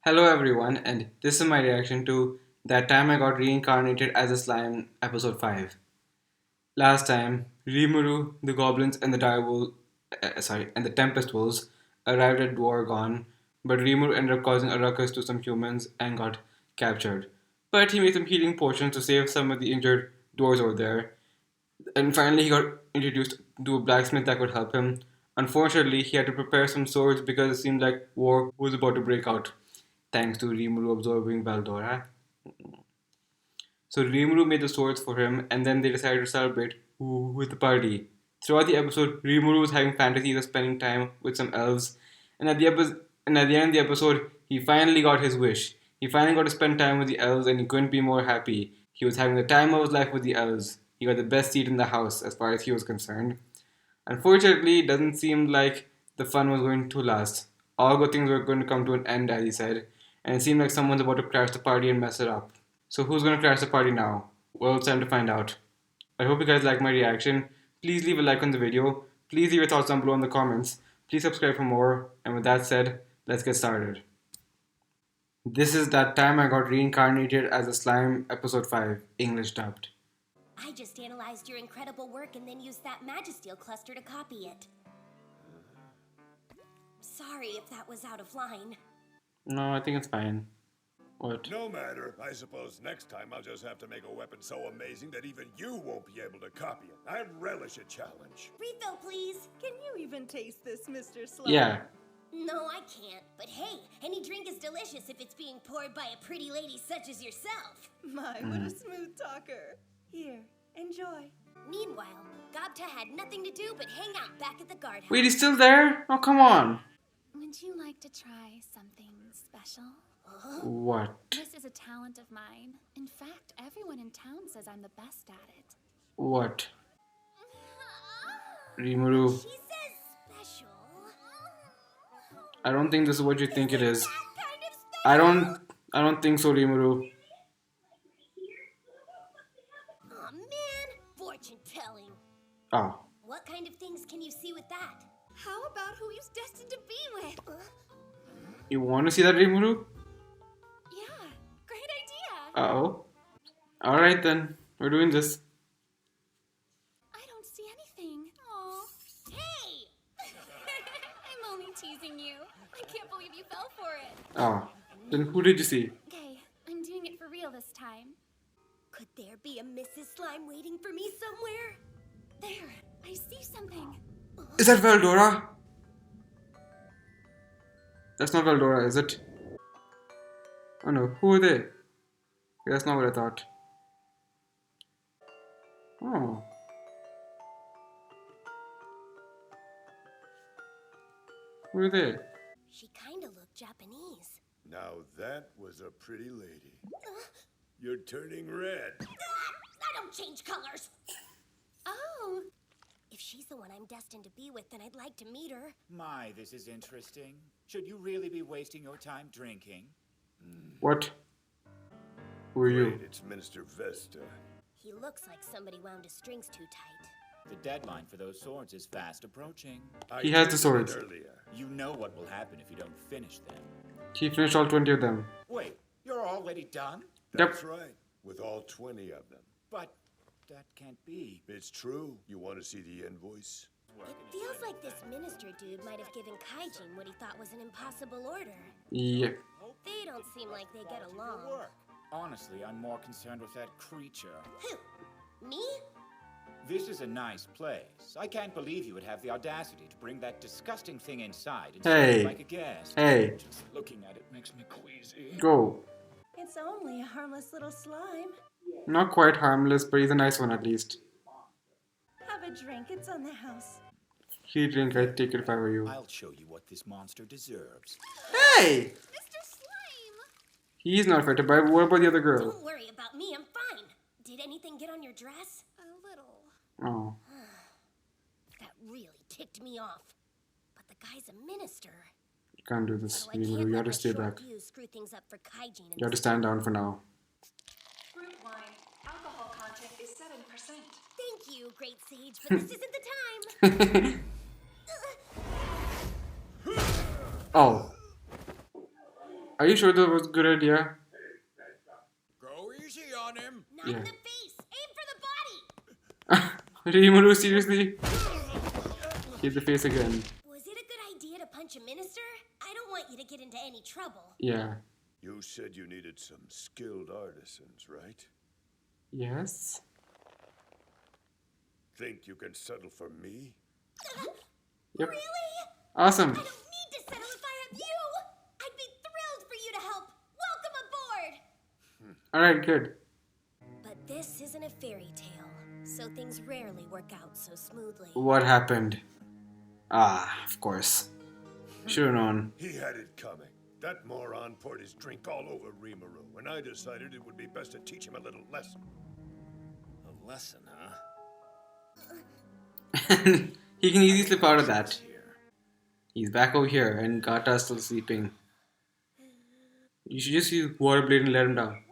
Hello everyone, and this is my reaction to That Time I Got Reincarnated as a Slime, episode 5. Last time, Rimuru, the goblins, and the and the Tempest Wolves arrived at Dwargon, but Rimuru ended up causing a ruckus to some humans and got captured. But he made some healing potions to save some of the injured dwarves over there, and finally he got introduced to a blacksmith that could help him. Unfortunately, he had to prepare some swords because it seemed like war was about to break out, thanks to Rimuru absorbing Valdora. So Rimuru made the swords for him, and then they decided to celebrate with the party. Throughout the episode, Rimuru was having fantasies of spending time with some elves, and at the end of the episode, he finally got his wish. He finally got to spend time with the elves, and he couldn't be more happy. He was having the time of his life with the elves. He got the best seat in the house, as far as he was concerned. Unfortunately, it doesn't seem like the fun was going to last. All good things were going to come to an end, as he said, and it seemed like someone's about to crash the party and mess it up. So who's going to crash the party now? Well, it's time to find out. I hope you guys like my reaction. Please leave a like on the video. Please leave your thoughts down below in the comments. Please subscribe for more. And with that said, let's get started. This is That Time I Got Reincarnated as a Slime, episode 5, English dubbed. I just analyzed your incredible work and then used that Magisteel cluster to copy it. Sorry if that was out of line. No, I think it's fine. What? No matter. I suppose next time I'll just have to make a weapon so amazing that even you won't be able to copy it. I relish a challenge. Refill, please. Can you even taste this, Mr. Slime? Yeah. No, I can't. But hey, any drink is delicious if it's being poured by a pretty lady such as yourself. My, what a smooth talker. Here, enjoy. Meanwhile, Gobta had nothing to do but hang out back at the guardhouse. Wait, he's still there? Oh, come on. Would you like to try something special? What? This is a talent of mine. In fact, everyone in town says I'm the best at it. What? Rimuru. She says special. I don't think this is what you think it is. That kind of special. I don't think so, Rimuru. Aw, man. Fortune telling. Oh. What kind of things can you see with that? How about who he's destined to be with? You want to see that, Rimuru? Yeah, great idea. Uh-oh. Alright then. We're doing this. I don't see anything. Aw. Hey! I'm only teasing you. I can't believe you fell for it. Oh. Then who did you see? Okay, I'm doing it for real this time. Could there be a Mrs. Slime waiting for me somewhere? There, I see something. Is that Valdora? That's not Valdora, is it? Oh no, who are they? That's not what I thought. Oh. Who are they? She kinda looked Japanese. Now that was a pretty lady. You're turning red. I don't change colors. Oh, If she's the one I'm destined to be with, then I'd like to meet her. My, this is interesting. Should you really be wasting your time drinking? What? Who are you? Wait, it's Minister Vesta. He looks like somebody wound his strings too tight. The deadline for those swords is fast approaching. He has the did swords. it earlier. You know what will happen if you don't finish them. He finished all 20 of them. Wait, you're already done? That's right. With all 20 of them. But that can't be. It's true. You want to see the invoice? It feels like this minister dude might have given Kaijin what he thought was an impossible order. Yeah. They don't seem like they get along. Honestly, I'm more concerned with that creature. Who? Me? This is a nice place. I can't believe you would have the audacity to bring that disgusting thing inside and Hey. serve it like a guest. Hey. Just looking at it makes me queasy. Go. It's only a harmless little slime. Not quite harmless, but he's a nice one at least. Have a drink, it's on the house. He'd drink, I'd take it if I were you. I'll show you what this monster deserves. Hey! Mr. Slime! He's not afraid to bite, but what about the other girl? Don't worry about me, I'm fine. Did anything get on your dress? A little. Oh. That really ticked me off. But the guy's a minister. You can't do this. So I You can't have let to my stay short back. views screw things up for Kaijin. You have to stand down for now. Fruit wine. Alcohol content is 7%. Thank you, great sage, but this isn't the time. Oh. Are you sure that was a good idea? Go easy on him. Not Yeah. in the face. Aim for the body. Rimuru, seriously? Hit the face again. Was it a good idea to punch a minister? I don't want you to get into any trouble. Yeah. You said you needed some skilled artisans, right? Yes. Think you can settle for me? Yep. Really? Awesome. I don't need to settle if I have you. I'd be thrilled for you to help. Welcome aboard. Alright, good. But this isn't a fairy tale, so things rarely work out so smoothly. What happened? Ah, of course. Should've known. He had it coming. That moron poured his drink all over Rimuru, and I decided it would be best to teach him a little lesson. A lesson, huh? He can easily slip out of that. He's back over here, and Gata's still sleeping. You should just use water blade and let him down.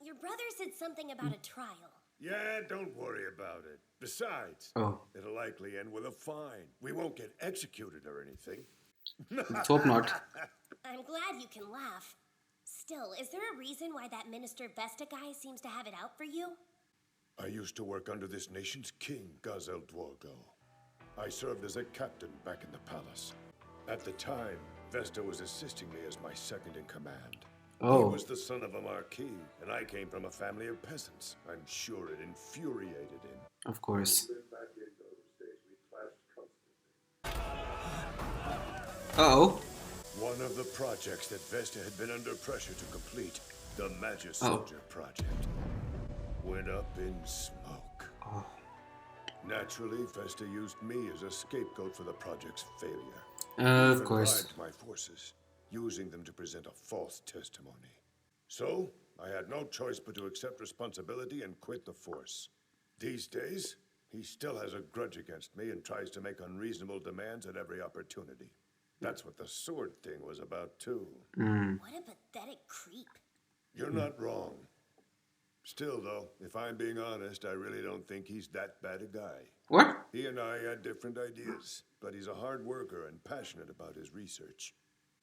Your brother said something about a trial. Yeah, don't worry about it. Besides, Oh, it'll likely end with a fine. We won't get executed or anything. let's hope not. I'm glad you can laugh. Still, is there a reason why that Minister Vesta guy seems to have it out for you? I used to work under this nation's king, Gazel Dwargo. I served as a captain back in the palace. At the time, Vesta was assisting me as my second in command. He Oh, was the son of a marquis, and I came from a family of peasants. I'm sure it infuriated him. of course. Uh-oh. One of the projects that Vesta had been under pressure to complete, the Magic Soldier project, went up in smoke. Oh. Naturally, Vesta used me as a scapegoat for the project's failure. Of Even course. bribed my forces, using them to present a false testimony. So, I had no choice but to accept responsibility and quit the force. These days, he still has a grudge against me and tries to make unreasonable demands at every opportunity. That's what the sword thing was about, too. What a pathetic creep. You're not wrong. Still, though, if I'm being honest, I really don't think he's that bad a guy. What? He and I had different ideas, but he's a hard worker and passionate about his research.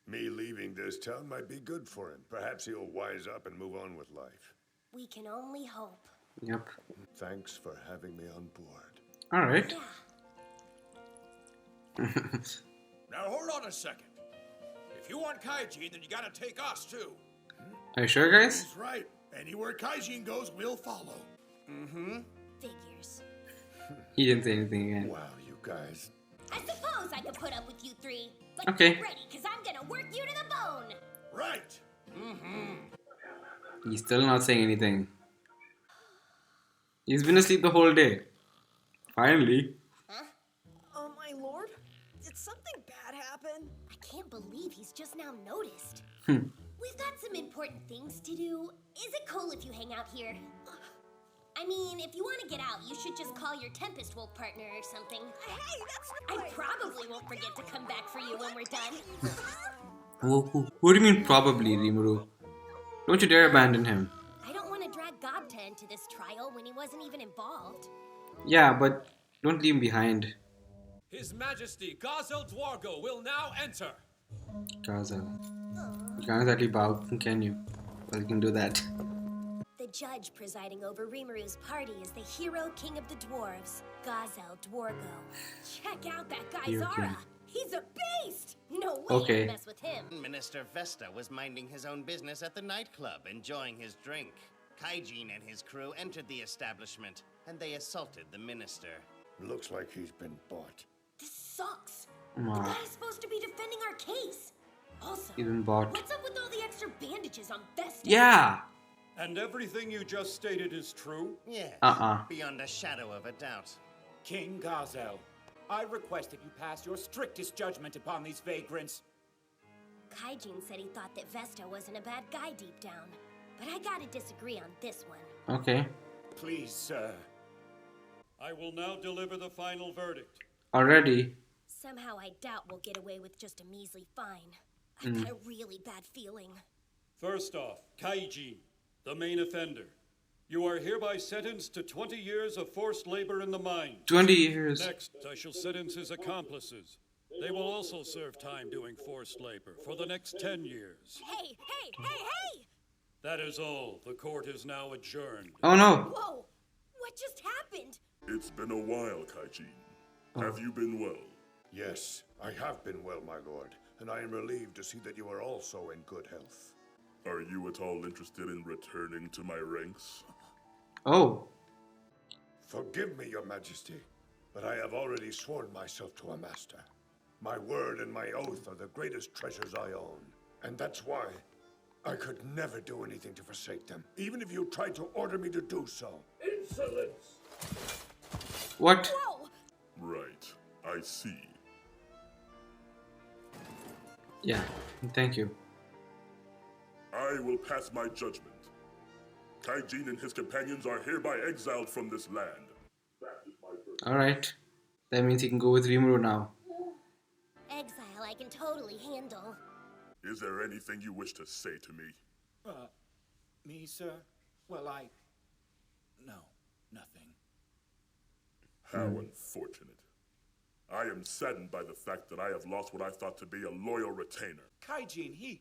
Me leaving this town might be good for him. Perhaps he'll wise up and move on with life. We can only hope. Yep. Thanks for having me on board. Alright. Yeah. Now hold on a second. If you want Kaijin, then you gotta take us too. Are you sure, guys? He's right. Anywhere Kaijin goes, we'll follow. Figures. He didn't say anything again. Wow, you guys. I suppose I could put up with you three. But Okay. get ready, because I'm gonna work you to the bone. Right. He's still not saying anything. He's been asleep the whole day. Finally. Oh, my lord. Did something bad happen? I can't believe he's just now noticed. Hmm. We've got some important things to do. Is it cool if you hang out here? I mean, if you want to get out, you should just call your Tempest Wolf partner or something. Hey, that's I right. probably won't forget to come back for you when we're done. What do you mean probably, Rimuru? Don't you dare abandon him. I don't want to drag Gobta into this trial when he wasn't even involved. Yeah, but don't leave him behind. His Majesty Gazel Dwargo will now enter. Gazel. You can't exactly bow, can you? Well, you can do that. The judge presiding over Rimuru's party is the hero king of the dwarves, Gazel Dwargo. Check out that guy's Hero aura. king. He's a beast. No way Okay. to mess with him. Minister Vesta was minding his own business at the nightclub, enjoying his drink. Kaijin and his crew entered the establishment, and they assaulted the minister. Looks like he's been bought. This sucks. The Aw, guy's supposed to be defending our case. Also, he's been bought. what's up with all the extra bandages on Vesta? Yeah! And everything you just stated is true? Yes, Uh-uh. beyond a shadow of a doubt. King Gazel, I request that you pass your strictest judgment upon these vagrants. Kaijin said he thought that Vesta wasn't a bad guy deep down. But I gotta disagree on this one. Okay. Please, sir. I will now deliver the final verdict. Already. Somehow I doubt we'll get away with just a measly fine. I've got a really bad feeling. First off, Kaijin, the main offender. You are hereby sentenced to 20 years of forced labor in the mine. 20 years. Next, I shall sentence his accomplices. They will also serve time doing forced labor for the next 10 years. Hey, hey, hey, hey! That is all. The court is now adjourned. Oh no! Whoa! What just happened? It's been a while, Kaijin. Have you been well? Yes, I have been well, my lord, and I am relieved to see that you are also in good health. Are you at all interested in returning to my ranks? Oh. Forgive me, your majesty, but I have already sworn myself to a master. My word and my oath are the greatest treasures I own, and that's why I could never do anything to forsake them, even if you tried to order me to do so. Insolence! What? Whoa! Right, I see. Yeah, thank you. I will pass my judgment. Kaijin and his companions are hereby exiled from this land. That is my verdict. Alright. That means he can go with Rimuru now. Exile I can totally handle. Is there anything you wish to say to me? Me, sir? Well, no, nothing. How unfortunate. I am saddened by the fact that I have lost what I thought to be a loyal retainer. Kaijin, he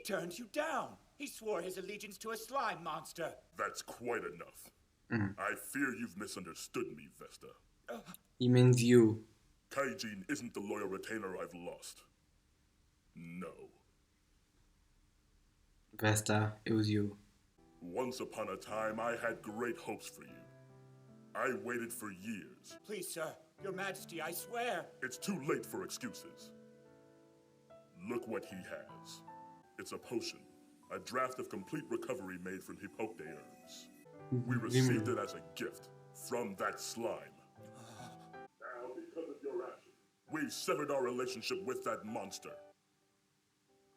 turned you down. He swore his allegiance to a slime monster. That's quite enough. I fear you've misunderstood me, Vesta. He means you. Kaijin isn't the loyal retainer I've lost. No. Vesta, it was you. Once upon a time, I had great hopes for you. I waited for years. Please, sir, your majesty, I swear. It's too late for excuses. Look what he has. It's a potion. A draft of complete recovery made from Hippote herbs. We received it as a gift from that slime. Now, because of your action, we've severed our relationship with that monster.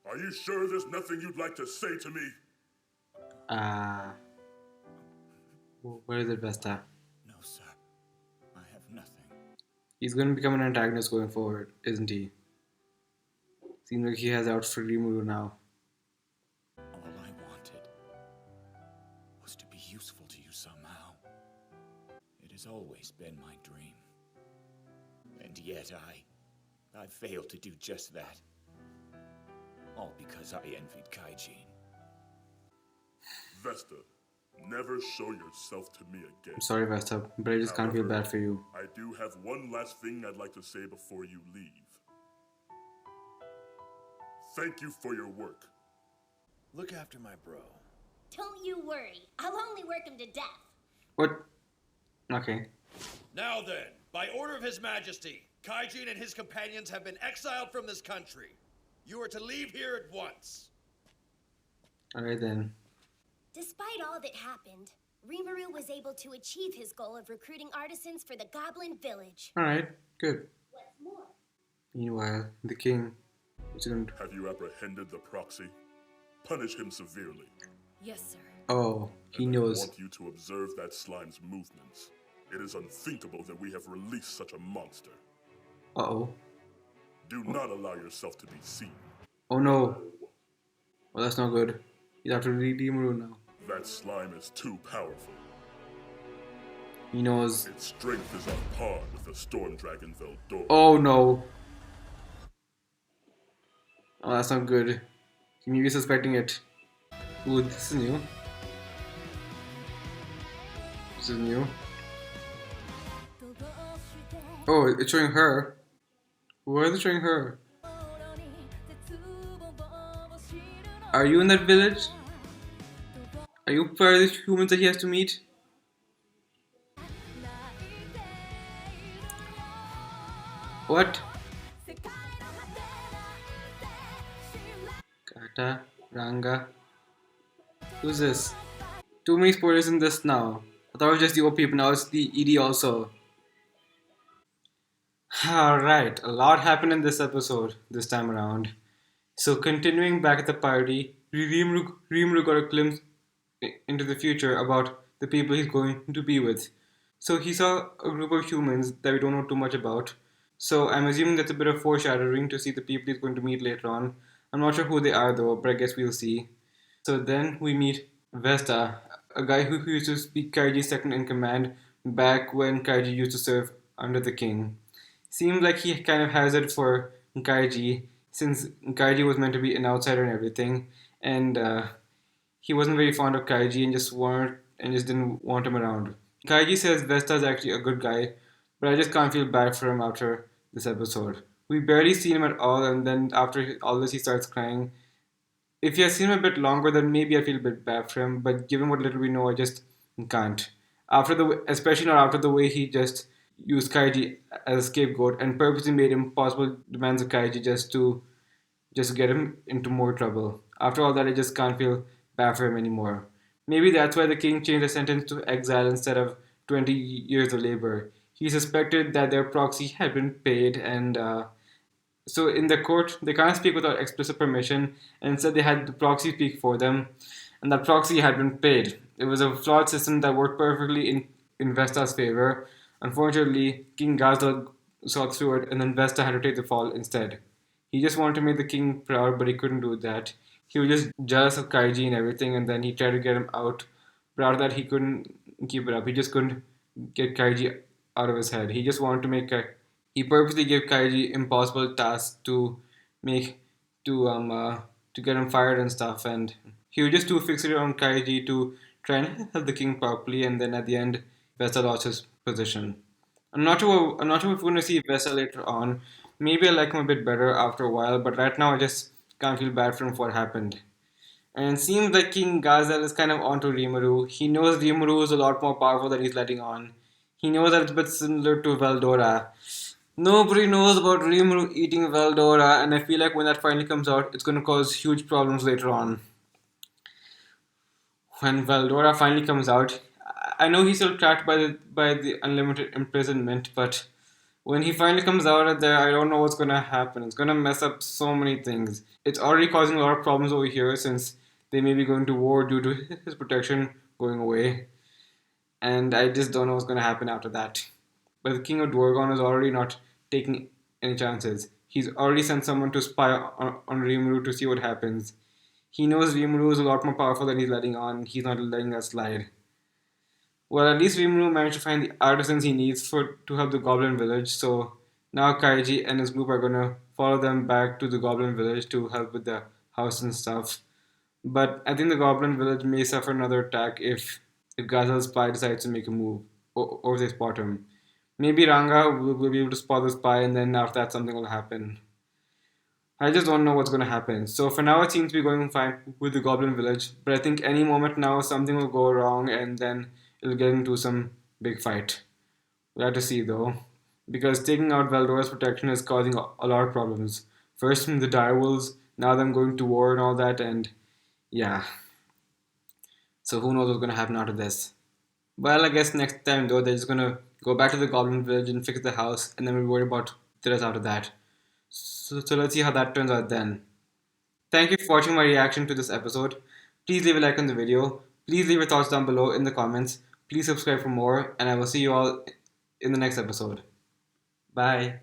Are you sure there's nothing you'd like to say to me? Where is it, Vesta? No, sir. I have nothing. He's going to become an antagonist going forward, isn't he? Seems like he has outs for Rimuru now. All I wanted was to be useful to you somehow. It has always been my dream. And yet I failed to do just that. All because I envied Kaijin. Vesta, never show yourself to me again. I'm sorry, Vesta, but I just can't feel bad for you. I do have one last thing I'd like to say before you leave. Thank you for your work. Look after my bro. Don't you worry. I'll only work him to death. What? Okay. Now then, by order of His Majesty, Kaijin and his companions have been exiled from this country. You are to leave here at once. Alright then. Despite all that happened, Rimuru was able to achieve his goal of recruiting artisans for the Goblin Village. Alright, good. What's more? Meanwhile, the king is going to... Have you apprehended the proxy? Punish him severely. Yes, sir. Oh, he And I knows. want you to observe that slime's movements. It is unthinkable that we have released such a monster. Uh-oh. Do not allow yourself to be seen. Oh no. Well, that's not good. He's after Rimuru now. That slime is too powerful. He knows. Its strength is on par with the Storm Dragon Veldor. Oh no. Oh, that's not good. He may be suspecting it. Ooh, this is new. This is new. Oh, it's showing her. Why is it showing her? Are you in that village? Are you part of the humans that he has to meet? What? Kata, Ranga. Who's this? Too many spoilers in this now. I thought it was just the OP, but now it's the ED also. Alright, a lot happened in this episode this time around. So continuing back at the party, Rimuru got a glimpse into the future about the people he's going to be with. So he saw a group of humans that we don't know too much about. So I'm assuming that's a bit of foreshadowing to see the people he's going to meet later on. I'm not sure who they are though, but I guess we'll see. So then we meet Vesta, a guy who used to be Kaiji's second in command back when Kaiji used to serve under the king. Seems like he kind of has it for Kaiji, since Kaiji was meant to be an outsider and everything, and he wasn't very fond of Kaiji and just didn't want him around. Kaiji says Vesta's actually a good guy, but I just can't feel bad for him after this episode. We barely see him at all, and then after all this, he starts crying. If he had seen him a bit longer, then maybe I feel a bit bad for him. But given what little we know, I just can't. Especially not after the way he just used Kaiji as a scapegoat and purposely made impossible demands of Kaiji just get him into more trouble. After all that, I just can't feel bad for him anymore. Maybe that's why the king changed the sentence to exile instead of 20 years of labor. He suspected that their proxy had been paid, and so in the court, they can't speak without explicit permission, and instead they had the proxy speak for them, and that proxy had been paid. It was a flawed system that worked perfectly in Vesta's favor. Unfortunately, King Gazel saw through it, and then Vesta had to take the fall instead. He just wanted to make the king proud, but he couldn't do that. He was just jealous of Kaiji and everything, and then he tried to get him out. But out of that, he couldn't keep it up. He just couldn't get Kaiji out of his head. He just wanted to make he purposely gave Kaiji impossible tasks to make to get him fired and stuff, and he was just too fixated on Kaiji to try and help the king properly. And then at the end, Vesta lost his position. I'm not sure if we're gonna see Vesta later on. Maybe I like him a bit better after a while, but right now I just can't feel bad for him for what happened. And it seems like King Gazel is kind of onto Rimuru. He knows Rimuru is a lot more powerful than he's letting on. He knows that it's a bit similar to Veldora. Nobody knows about Rimuru eating Veldora, and I feel like when that finally comes out, it's going to cause huge problems later on. When Veldora finally comes out, I know he's still trapped by the unlimited imprisonment, but when he finally comes out of there, I don't know what's going to happen. It's going to mess up so many things. It's already causing a lot of problems over here since they may be going to war due to his protection going away. And I just don't know what's going to happen after that. But the King of Dwargon is already not taking any chances. He's already sent someone to spy on Rimuru to see what happens. He knows Rimuru is a lot more powerful than he's letting on. He's not letting that slide. Well, at least Rimuru managed to find the artisans he needs to help the Goblin Village. So now Kaiji and his group are gonna follow them back to the Goblin Village to help with the house and stuff. But I think the Goblin Village may suffer another attack if Gazel's spy decides to make a move, or if they spot him. Maybe Ranga will be able to spot the spy, and then after that something will happen. I just don't know what's going to happen. So for now, it seems to be going fine with the Goblin Village. But I think any moment now, something will go wrong, and then it'll get into some big fight. We'll have to see though, because taking out Veldora's protection is causing a lot of problems. First from the direwolves, now them going to war and all that, and yeah. So who knows what's going to happen after this. Well, I guess next time though, they're just going to go back to the Goblin Village and fix the house, and then we'll worry about the rest after that. So let's see how that turns out then. Thank you for watching my reaction to this episode. Please leave a like on the video. Please leave your thoughts down below in the comments. Please subscribe for more, and I will see you all in the next episode. Bye.